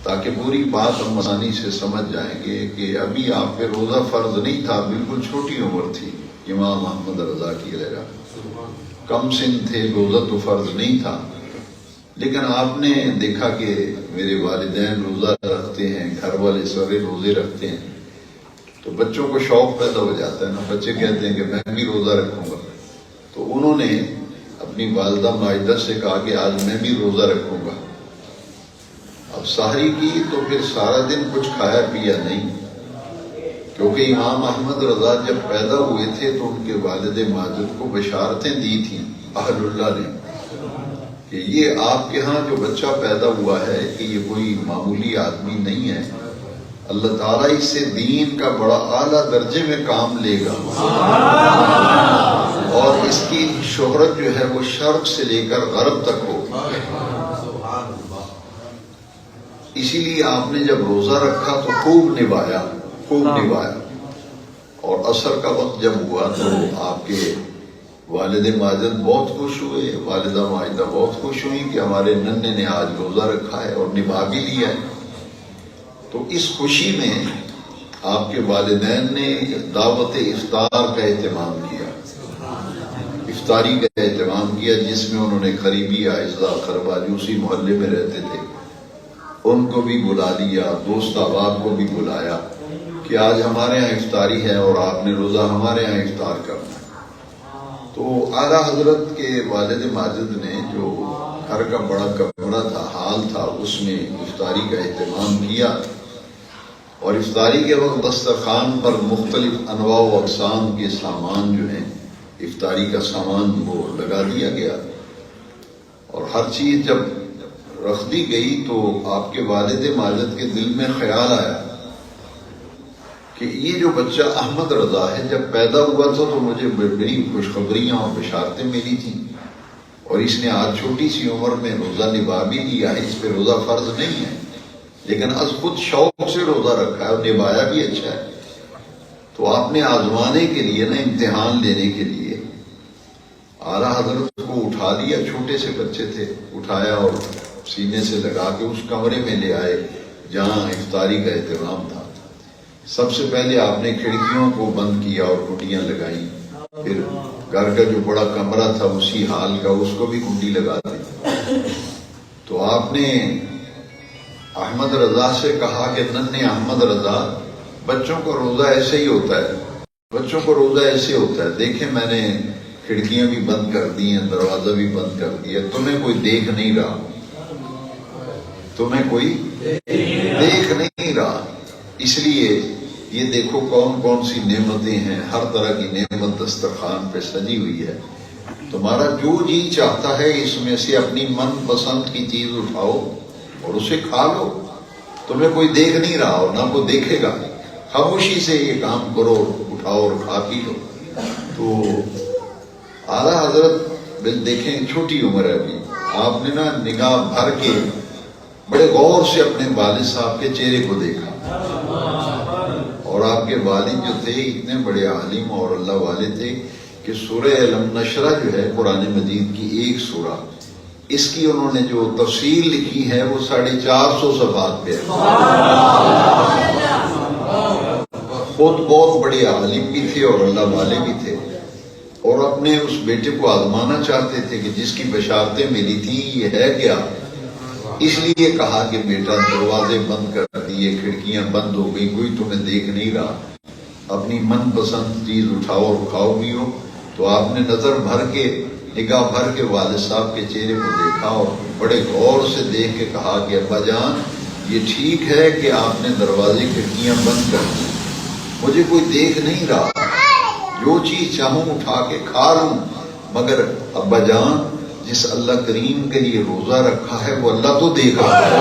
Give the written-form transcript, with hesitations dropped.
تاکہ پوری بات ہم آسانی سے سمجھ جائیں گے کہ ابھی آپ پہ روزہ فرض نہیں تھا، بالکل چھوٹی عمر تھی امام احمد رضا کی علیہ رحمۃ، کم سن تھے، روزہ تو فرض نہیں تھا، لیکن آپ نے دیکھا کہ میرے والدین روزہ رکھتے ہیں، گھر والے سارے روزے رکھتے ہیں، تو بچوں کو شوق پیدا ہو جاتا ہے نا، بچے کہتے ہیں کہ میں بھی روزہ رکھوں گا، تو انہوں نے اپنی والدہ ماجدہ سے کہا کہ آج میں بھی روزہ رکھوں گا۔ اب سحری کی تو پھر سارا دن کچھ کھایا پیا نہیں، کیونکہ امام احمد رضا جب پیدا ہوئے تھے تو ان کے والد ماجد کو بشارتیں دی تھیں اہل اللہ نے کہ یہ آپ کے ہاں جو بچہ پیدا ہوا ہے کہ یہ کوئی معمولی آدمی نہیں ہے، اللہ تعالیٰ اس سے دین کا بڑا اعلیٰ درجے میں کام لے گا، اور اس کی شہرت جو ہے وہ شرق سے لے کر غرب تک ہو۔ اسی لیے آپ نے جب روزہ رکھا تو خوب نبھایا، اور عصر کا وقت جب ہوا تو آپ کے والد ماجد بہت خوش ہوئے، والدہ ماجدہ بہت خوش ہوئی کہ ہمارے ننھے نے آج روزہ رکھا ہے اور نبھا بھی لیا ہے۔ تو اس خوشی میں آپ کے والدین نے دعوت افطار کا اہتمام کیا، افطاری کا اہتمام کیا، جس میں انہوں نے قریبی اعزاء اقربا جو اسی محلے میں رہتے تھے ان کو بھی بلا لیا، دوست احباب کو بھی بلایا کہ آج ہمارے ہاں افطاری ہے اور آپ نے روزہ ہمارے ہاں افطار کرنا ہے۔ تو اعلیٰ حضرت کے والد ماجد نے جو گھر کا بڑا کمرہ تھا، ہال تھا، اس میں افطاری کا اہتمام کیا، اور افطاری کے وقت دسترخوان پر مختلف انواع و اقسام کے سامان جو ہیں، افطاری کا سامان وہ لگا دیا گیا، اور ہر چیز جب رکھ دی گئی تو آپ کے والد ماجد کے دل میں خیال آیا کہ یہ جو بچہ احمد رضا ہے جب پیدا ہوا تھا تو مجھے بڑی خوشخبریاں اور بشارتیں ملی تھیں، اور اس نے آج چھوٹی سی عمر میں روزہ نبھا بھی لیا ہے، اس پہ روزہ فرض نہیں ہے، لیکن از خود شوق سے روزہ رکھا ہے اور نبھایا بھی اچھا ہے۔ تو آپ نے آزمانے کے لیے نا، امتحان لینے کے لیے اعلیٰ حضرت کو اٹھا لیا، چھوٹے سے بچے تھے، اٹھایا اور سینے سے لگا کے اس کمرے میں لے آئے جہاں افطاری کا اہتمام تھا۔ سب سے پہلے آپ نے کھڑکیوں کو بند کیا اور کنڈیاں لگائیں، پھر گھر کا جو بڑا کمرہ تھا اسی حال کا، اس کو بھی کنڈی لگا دی۔ تو آپ نے احمد رضا سے کہا کہ ننھے احمد رضا، بچوں کو روزہ ایسے ہی ہوتا ہے، بچوں کو روزہ ایسے ہوتا ہے، دیکھیں میں نے کھڑکیاں بھی بند کر دی ہیں، دروازہ بھی بند کر دیا، تمہیں کوئی دیکھ نہیں رہا، تمہیں کوئی دیکھ نہیں رہا، اس لیے یہ دیکھو کون کون سی نعمتیں ہیں، ہر طرح کی نعمت دسترخوان پہ سجی ہوئی ہے، تمہارا جو جی چاہتا ہے اس میں سے اپنی من پسند کی چیز اٹھاؤ اور اسے کھا لو، تمہیں کوئی دیکھ نہیں رہا اور نہ کوئی دیکھے گا، خاموشی سے یہ کام کرو، اٹھاؤ اور کھا پی لو۔ تو اعلیٰ حضرت دیکھیں چھوٹی عمر ہے ابھی، آپ نے نا نگاہ بھر کے بڑے غور سے اپنے والد صاحب کے چہرے کو دیکھا، اور آپ کے والد جو تھے اتنے بڑے عالم اور اللہ والے تھے کہ سورہ علم نشرہ جو ہے قرآن مجید کی ایک سورہ، اس کی انہوں نے جو تفصیل لکھی ہے وہ 450 صفحات پہ ہے۔ خود بہت بڑے عالم بھی تھے اور اللہ والے بھی تھے، اور اپنے اس بیٹے کو آزمانا چاہتے تھے کہ جس کی بشارتیں ملی تھی یہ ہے کیا، اس لیے کہا کہ بیٹا دروازے بند کر دیے، کھڑکیاں بند ہو گئی، کوئی تمہیں دیکھ نہیں رہا، اپنی من پسند چیز اٹھاؤ اور کھاؤ پیو۔ تو آپ نے نظر بھر کے، نگاہ بھر کے والد صاحب کے چہرے کو دیکھا اور بڑے غور سے دیکھ کے کہا کہ ابا جان یہ ٹھیک ہے کہ آپ نے دروازے کھڑکیاں بند کر دی، مجھے کوئی دیکھ نہیں رہا، جو چیز چاہوں اٹھا کے کھا لوں، مگر ابا جان جس اللہ کریم کے لیے روزہ رکھا ہے وہ اللہ تو دیکھ رہا ہے۔